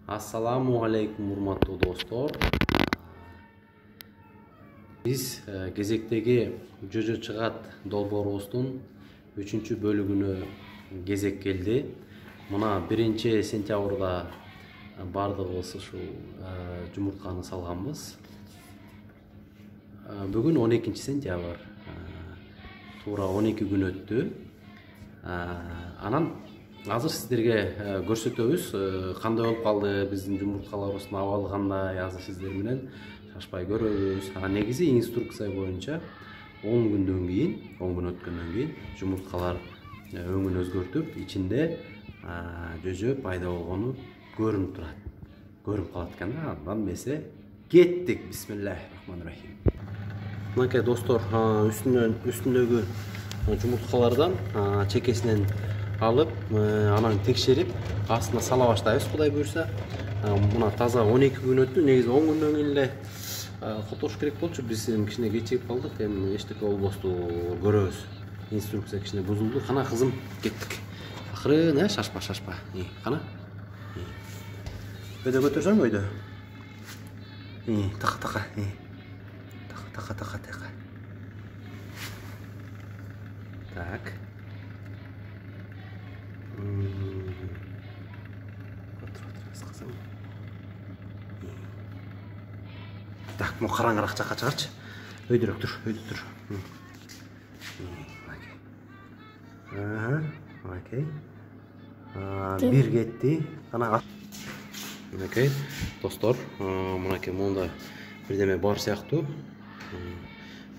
Assalamu alaikum урматтуу достор. Биз кезектеги Жөжө чыгат долбоорубуздун 3-бөлүгүнө кезек келди. Мына 1-сентябрда бардыгыбыз ушул жумуртканы салганбыз. Бүгүн 12-сентябрь. Туура 12 күн өттү. Анан азыр сиздерге көрсөтөбүз кандай болуп калды биздин жумурткаларыбыздын абалы кандай. Азыр сиздер менен шашпай көрөбүз. Негизи инструкция боюнча 10 күндөн кийин, 10 күн өткөндөн кийин жумурткалар өңүн өзгөртүп, ичинде жөжө пайда болгону көрүнүп турат. Көрүнүп калат экен. Андан эмесе кеттик. Бисмиллахиррахманиррахим. Мынакей достор, үстүндөгү жумурткалардан чекесинен алып, анан текшерип, астына сала баштайбыз, Кудай буйрса. Мына таза 12 күн өттү. Негизи 10 күндөн кийин эле котош керек болчу. Биз кичине кечигип калдык. Эми эчтеке болбосту, көрөбүз. Инструкция кичине бузулду. Кана кызым, кеттик. Акырын, шашпа. Кана. Өйдө көтөрсөң, өйдө. Така. Така. Так. Так, му караңгыраак жакка чыгарчы. Өйдөрөөк тур. Окей. Бир кетти. Кана. Мынакей, достор, мынакей монда бирдеме бар сыяктуу.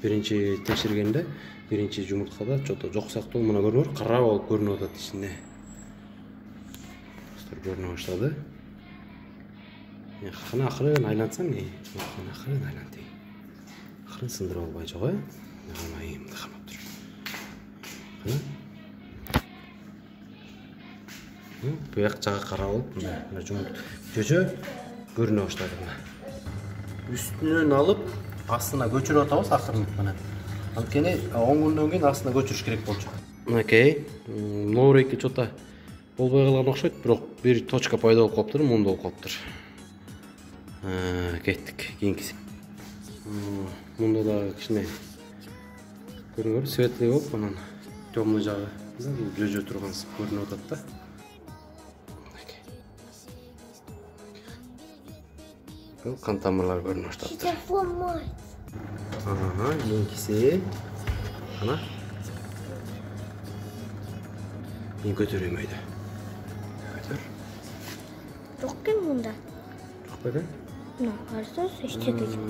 Биринчи текшергенде, биринчи жумурткада чото жок сыяктуу. Мына көрүнөр, кара болуп көрүнүп атат ичинде. Достор, көрүнө баштады. Кана акырын айлантсаң, акырын айлант. Акырын сындырып албай жок, мындай камап тур. Кана. Буяк жагы кара болуп, мына жөжө көрүнө баштады. Үстүнөн алып, астына көчүрүп атабыз акырын мына. Анткени 10 күндөн кийин астына көчүрүш керек болчу. Мынакей, ноуреки чото болбой калган окшойт, бирок бир точка пайда болуп калыптыр, мунда болуп калыптыр. Кеттик, кийинкиси. Мунда да кичине көрүнөр, светлый болуп, анан темный жагы жөжө турган көрүнүп атат да. Кан тамырлар көрүнүп баштаптыр. Кийинкиси. Кана. Мен көтөрөйм өйдө. Көтөр. Жок экен мында. Жок беле? Мына карасаңыз эчтеке жок.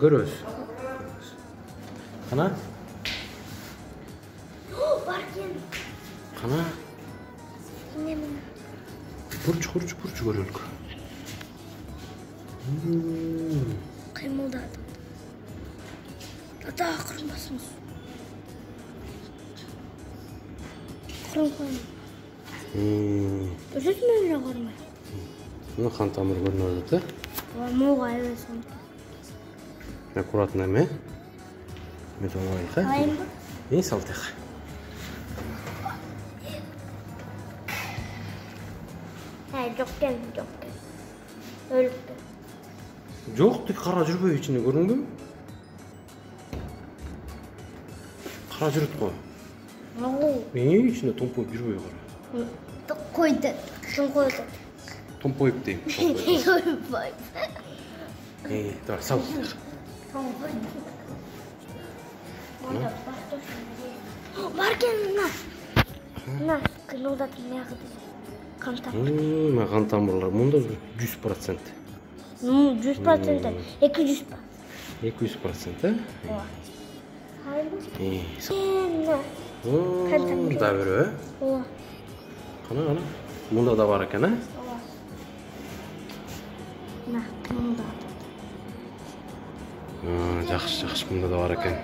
Көрөбүз. Кана. Бар экен. Кана. Эмне? Бурч көрөлүк. Кыймылдады. Ата акырын басыңыз. Акырын коюң. Өзүм эле кармай. Мына кан тамыр көрүнүп атат, Мууга айбайсың. Аккуратно эме. Металлайка. Айымбы? Салтык. Жок экен. Өлүп. Жок, тик кара жүрбөй ичинде көрүнгөнбү? Кара жүрөт го. Ичинде томпоюп жүрбөй кара. Койду. Ким койду? Томпоюп дейм. Давай, сал. Бар экен мына. Кыймылдатып мягы. Кан тамыр. Кан тамырлар мында 100%. 100%, 200%. 200%, Да берүү, Кана. Мында да бар экен, Жакшы, мында да бар экен.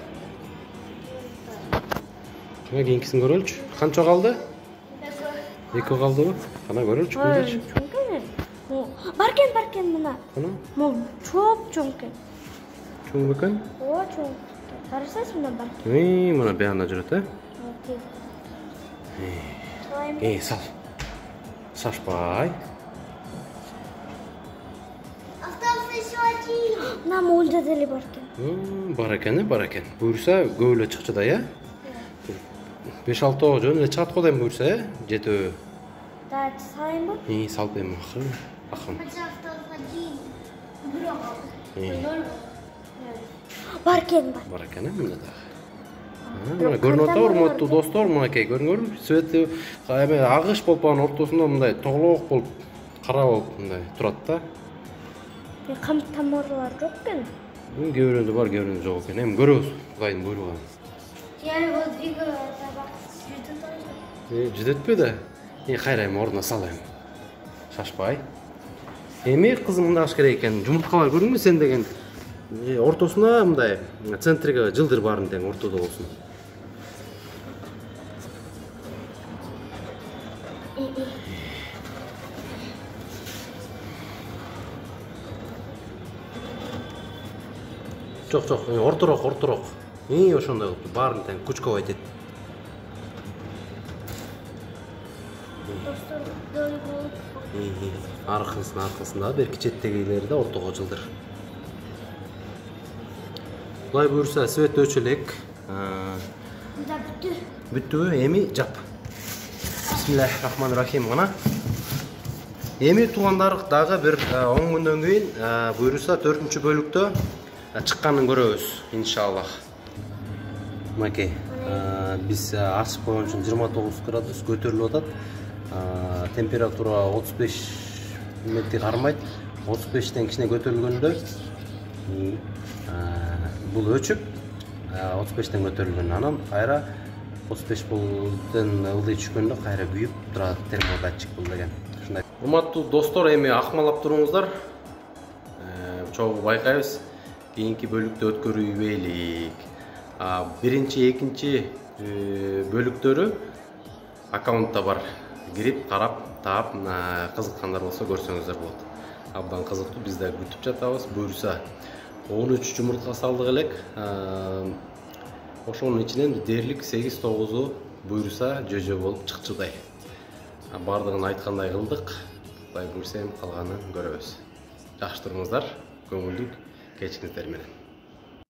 Кана кийинкисин көрөлүчү. Канча калды? 2 калдыбы? Кана көрөлүчү, мындачы. Бар экен мына. Кана? Мол чоң экен. Чоң бекен? Чоң. Карасаңыз мына бар. Мына бияна жүрөт, Сал. Сашпай. Мына молда деле бар экен. Бар экен, бар экен. Буюрса көп эле чыкчу да, э? 5-6 жөн эле чыгат го дейм буюрса, э? 7. Да, салайынбы? Салып эми акырын. Бар экен, бар. Бар экен, мында да. Мына көрүнүп атабы, урматтуу достор, мынакей көрүңөрбү? Свети эме агыш болпонун ортосунда мындай тоголок болуп, кара болуп мындай турат да. Камыт тамырлар жок экен. Кээ бирөөндө бар, кээ бирөөндө жок экен. Эми көрөбүз, Кудайдын буйругу. Yani o digo tabak juda Жүдөтпө да. Кайра эми ордуна салайм. Шашпай. Эми кызым мындай кылыш керек экен. Жумурткалар көрдүңбү сен деген ортосуна мындай центриге жылдыр барын тең ортодо болсун. Жок, ортороок. Ошондой кылып баарын тең кучковать эт. dostlar böyle bulup Аркысында берки четтегилери да ортого жылдыр. Булай буюрса свет өчөлөк. da bütün Бүттүбү, эми жап. Бисмиллахиррахманиррахим гана. Эми туугандар дагы бир 10 күндөн кийин буюрса 4-бөлүктө чыкканын көрөбүз, иншаллах. Мынакей, биз ачып койгон үчүн 29 градус көтөрүлүп атат. Температура 35 метр кармайт. 35тен кичине көтөрүлгөндө бул өчүп 35тен көтөрүлгөн. Анан кайра 35 болдон ылдый түшкөндө кайра күйүп турат термодатчик бул деген. Ушундай. Урматтуу достор, эми акмалап туруңуздар. Чогуу байкайбыз. Кийинки бөлүктө өткөрүбөйлүк. Биринчи, экинчи бөлүктөрү аккаунтта бар. Кирип, карап, таап, кызыккандар болсо көрсөңүздөр болот. Абдан кызыктуу, биз да күтүп жатабыз. Буюрса 13 жумуртка салдык элек. Ошонун ичинен дээрлик 8-9 буюрса жөжө болуп чыкчудай. Бардыгын айткандай кылдык. Кудай буюрса эми калганын көрөбүз. Жакшы туруңуздар, көңүлдүү кечиңиздер менен.